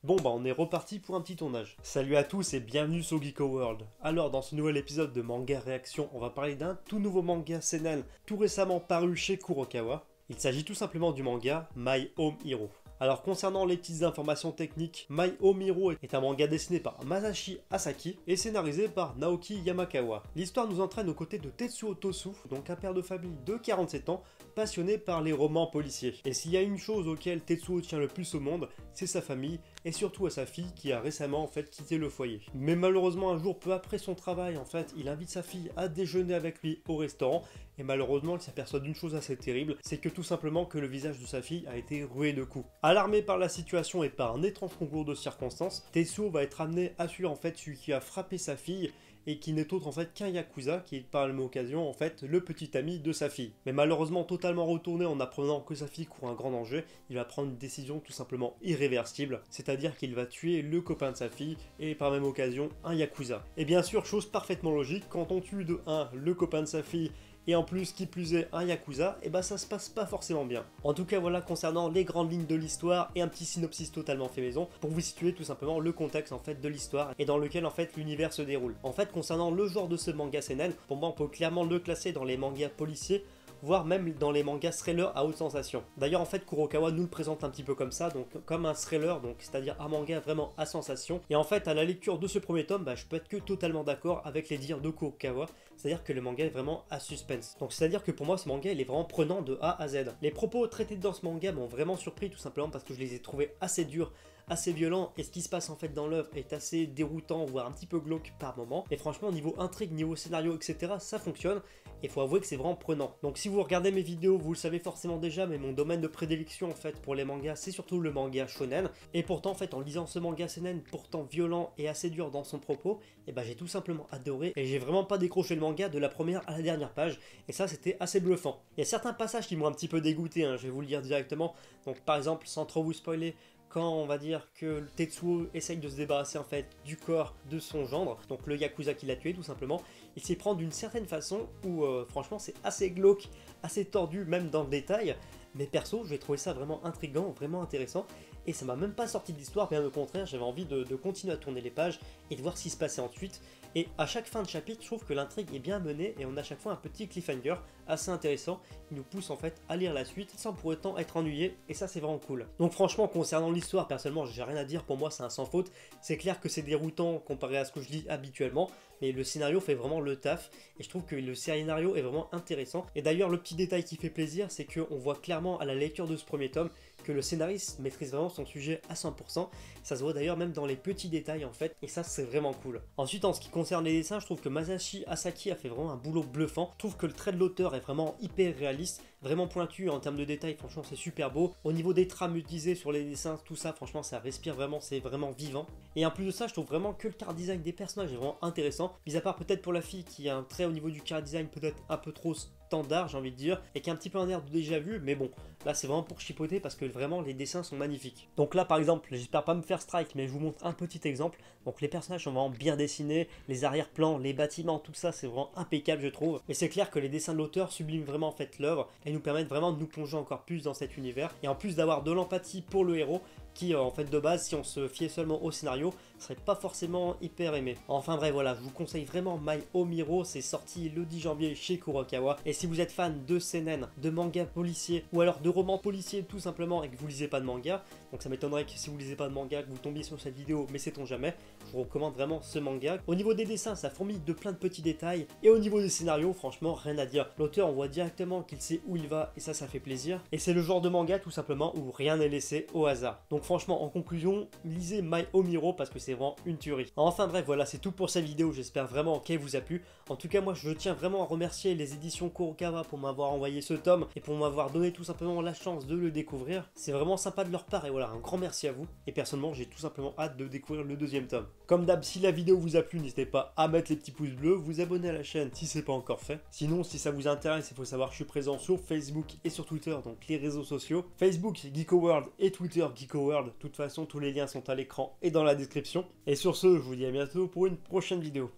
Bon bah on est reparti pour un petit tournage. Salut à tous et bienvenue sur Geeko World. Alors dans ce nouvel épisode de Manga Réaction, on va parler d'un tout nouveau manga seinen tout récemment paru chez Kurokawa. Il s'agit tout simplement du manga My Home Hero. Alors concernant les petites informations techniques, My Home Hero est un manga dessiné par Masashi Asaki et scénarisé par Naoki Yamakawa. L'histoire nous entraîne aux côtés de Tetsuo Tosu, donc un père de famille de 47 ans, passionné par les romans policiers. Et s'il y a une chose auquel Tetsuo tient le plus au monde, c'est sa famille, et surtout à sa fille qui a récemment quitté le foyer. Mais malheureusement un jour peu après son travail, il invite sa fille à déjeuner avec lui au restaurant, et malheureusement il s'aperçoit d'une chose assez terrible, c'est que tout simplement que le visage de sa fille a été roué de coups. Alarmé par la situation et par un étrange concours de circonstances, Tetsuo va être amené à suivre celui qui a frappé sa fille, et qui n'est autre qu'un Yakuza, qui est par la même occasion le petit ami de sa fille. Mais malheureusement totalement retourné en apprenant que sa fille court un grand danger, il va prendre une décision tout simplement irréversible, c'est-à-dire qu'il va tuer le copain de sa fille et par la même occasion un Yakuza. Et bien sûr, chose parfaitement logique, quand on tue de 1 le copain de sa fille et en plus qui plus est un Yakuza, et bah ça se passe pas forcément bien. En tout cas voilà concernant les grandes lignes de l'histoire et un petit synopsis totalement fait maison pour vous situer tout simplement le contexte de l'histoire et dans lequel l'univers se déroule. Concernant le genre de ce manga seinen, pour moi on peut clairement le classer dans les mangas policiers, voire même dans les mangas thrillers à haute sensation. D'ailleurs Kurokawa nous le présente un petit peu comme ça, donc comme un thriller, donc c'est-à-dire un manga vraiment à sensation. Et à la lecture de ce premier tome, je peux être que totalement d'accord avec les dires de Kurokawa, c'est-à-dire que le manga est vraiment à suspense. Donc c'est-à-dire que pour moi ce manga il est vraiment prenant de A à Z. Les propos traités dans ce manga m'ont vraiment surpris tout simplement parce que je les ai trouvés assez durs, assez violent, et ce qui se passe dans l'œuvre est assez déroutant, voire un petit peu glauque par moment. Et franchement niveau intrigue, niveau scénario, etc. ça fonctionne, et faut avouer que c'est vraiment prenant. Donc si vous regardez mes vidéos, vous le savez forcément déjà, mais mon domaine de prédilection pour les mangas, c'est surtout le manga shonen. Et pourtant en lisant ce manga seinen, pourtant violent et assez dur dans son propos, et j'ai tout simplement adoré, et j'ai vraiment pas décroché le manga de la première à la dernière page, et ça c'était assez bluffant. Il y a certains passages qui m'ont un petit peu dégoûté, je vais vous le dire directement. Donc par exemple, sans trop vous spoiler, quand on va dire que Tetsuo essaye de se débarrasser du corps de son gendre, donc le Yakuza qui l'a tué tout simplement, il s'y prend d'une certaine façon où franchement c'est assez glauque, assez tordu même dans le détail, mais perso j'ai trouvé ça vraiment intriguant, vraiment intéressant, et ça m'a même pas sorti de l'histoire, bien au contraire j'avais envie de continuer à tourner les pages et de voir ce qui se passait ensuite. Et à chaque fin de chapitre, je trouve que l'intrigue est bien menée et on a à chaque fois un petit cliffhanger assez intéressant qui nous pousse à lire la suite sans pour autant être ennuyé, et ça c'est vraiment cool. Donc franchement concernant l'histoire, personnellement j'ai rien à dire, pour moi c'est un sans faute. C'est clair que c'est déroutant comparé à ce que je lis habituellement, mais le scénario fait vraiment le taf et je trouve que le scénario est vraiment intéressant. Et d'ailleurs le petit détail qui fait plaisir, c'est qu'on voit clairement à la lecture de ce premier tome que le scénariste maîtrise vraiment son sujet à 100%, ça se voit d'ailleurs même dans les petits détails et ça c'est vraiment cool. Ensuite en ce qui concerne les dessins, je trouve que Masashi Asaki a fait vraiment un boulot bluffant. Je trouve que le trait de l'auteur est vraiment hyper réaliste, vraiment pointu en termes de détails, franchement c'est super beau. Au niveau des trames utilisées sur les dessins, tout ça franchement ça respire vraiment, c'est vraiment vivant. Et en plus de ça, je trouve vraiment que le char design des personnages est vraiment intéressant, mis à part peut-être pour la fille qui a un trait au niveau du char design peut-être un peu trop standard j'ai envie de dire, et qui a un petit peu un air de déjà vu, mais bon, là c'est vraiment pour chipoter parce que vraiment les dessins sont magnifiques. Donc là par exemple, j'espère pas me faire strike, mais je vous montre un petit exemple. Donc les personnages sont vraiment bien dessinés, les arrière-plans, les bâtiments, tout ça c'est vraiment impeccable je trouve, et c'est clair que les dessins de l'auteur subliment vraiment l'œuvre et nous permettent vraiment de nous plonger encore plus dans cet univers, et en plus d'avoir de l'empathie pour le héros qui de base, si on se fiait seulement au scénario, serait pas forcément hyper aimé. Enfin bref voilà, je vous conseille vraiment My Home Hero, c'est sorti le 10 janvier chez Kurokawa, et si vous êtes fan de seinen, de manga policiers, ou alors de romans policiers tout simplement et que vous lisez pas de manga, donc ça m'étonnerait que si vous lisez pas de manga, que vous tombiez sur cette vidéo, mais sait-on jamais, je vous recommande vraiment ce manga. Au niveau des dessins, ça fourmille de plein de petits détails, et au niveau des scénarios, franchement rien à dire. L'auteur on voit directement qu'il sait où il va, et ça fait plaisir, et c'est le genre de manga tout simplement où rien n'est laissé au hasard. Donc franchement en conclusion, lisez My Home Hero parce que c'est vraiment une tuerie. Enfin bref voilà, c'est tout pour cette vidéo, j'espère vraiment qu'elle vous a plu. En tout cas moi je tiens vraiment à remercier les éditions Kurokawa pour m'avoir envoyé ce tome et pour m'avoir donné tout simplement la chance de le découvrir. C'est vraiment sympa de leur part et voilà, un grand merci à vous. Et personnellement j'ai tout simplement hâte de découvrir le deuxième tome. Comme d'hab, si la vidéo vous a plu, n'hésitez pas à mettre les petits pouces bleus, vous abonner à la chaîne si c'est pas encore fait. Sinon si ça vous intéresse, il faut savoir que je suis présent sur Facebook et sur Twitter, donc les réseaux sociaux. Facebook Geeko World et Twitter Geeko World. De toute façon tous les liens sont à l'écran et dans la description. Et sur ce, je vous dis à bientôt pour une prochaine vidéo.